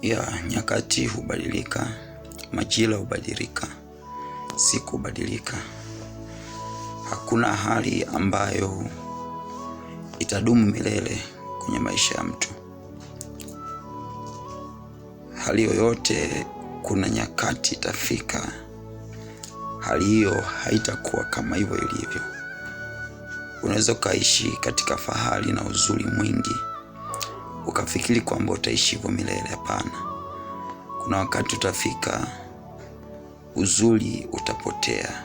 Nyakati hubadilika, majira hubadilika, siku hubadilika. Hakuna hali ambayo itadumu milele kwenye maisha ya mtu. Hali yoyote kuna nyakati itafika, hali hiyo haitakuwa kama hivyo ilivyo. Unaweza ukaishi katika fahari na uzuri mwingi, ukafikiri kwamba utaishi hivyo milele. Hapana. Kuna wakati utafika, uzuri utapotea,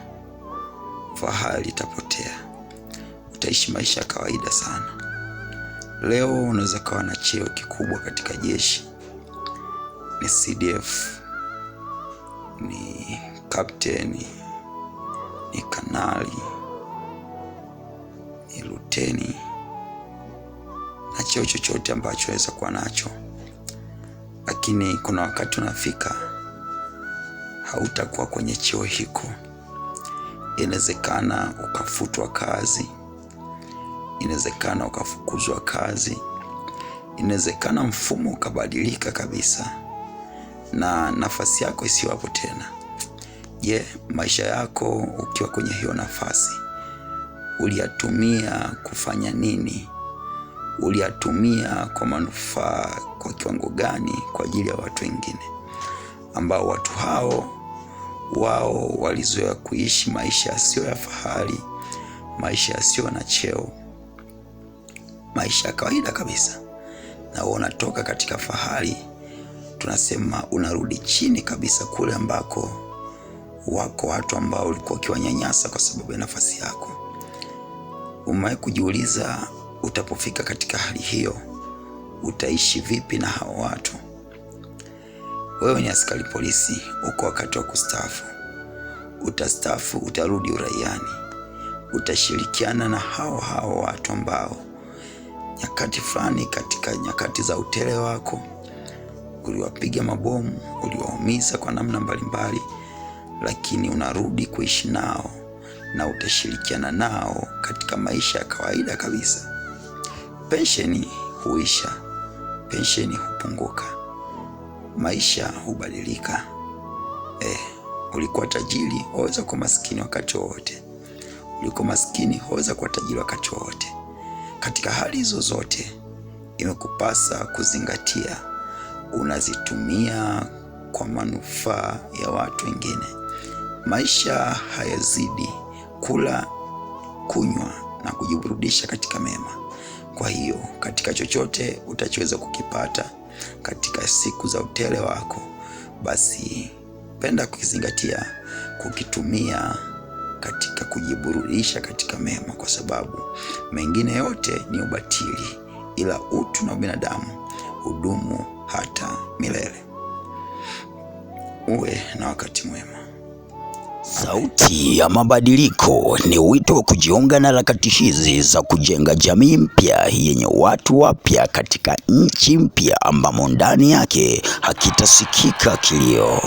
fahari itapotea, utaishi maisha ya kawaida sana. Leo unaweza kuwa na cheo kikubwa katika jeshi, ni CDF, ni kapteni, ni kanali, ni luteni, na cheo chochote ambacho unaweza kuwa nacho. Lakini kuna wakati unafika, hautakuwa kwenye cheo hiko. Inawezekana ukafutwa kazi, inawezekana ukafukuzwa kazi, inawezekana mfumo ukabadilika kabisa na nafasi yako isiwapo tena. Maisha yako ukiwa kwenye hiyo nafasi, uliyatumia kufanya nini? Uliyatumia kwa manufaa kwa kiwango gani kwa ajili ya watu wengine, ambao watu hao wao walizoea kuishi maisha yasiyo ya fahari, maisha yasiyo na cheo, maisha ya kawaida kabisa, na unatoka katika fahari, tunasema unarudi chini kabisa, kule ambako wako watu ambao ulikuwa ukiwanyanyasa kwa sababu ya nafasi yako. Umewahi kujiuliza utapofika katika hali hiyo utaishi vipi na hao watu? Wewe ni askari polisi, uko wakati wa kustaafu. Utastaafu, utarudi uraiani. Utashirikiana na hao watu ambao nyakati fulani, katika nyakati za utele wako, uliwapiga mabomu, uliwaumiza kwa namna mbalimbali, lakini unarudi kuishi nao na utashirikiana nao katika maisha ya kawaida kabisa. Pensheni huisha, pensheni hupunguka, maisha hubadilika. Ulikuwa tajiri, waweza kuwa maskini wakati wowote. Ulikuwa maskini, waweza kuwa tajiri wakati wowote. Katika hali hizo zote, imekupasa kuzingatia unazitumia kwa manufaa ya watu wengine. Maisha hayazidi kula, kunywa na kujiburudisha katika mema. Kwa hiyo katika chochote utachoweza kukipata katika siku za utele wako, basi penda kukizingatia, kukitumia katika kujiburudisha katika mema, kwa sababu mengine yote ni ubatili, ila utu na binadamu hudumu hata milele. Uwe na wakati mwema. Sauti ya Mabadiliko ni wito wa kujiunga na harakati hizi za kujenga jamii mpya yenye watu wapya katika nchi mpya ambamo ndani yake hakitasikika kilio.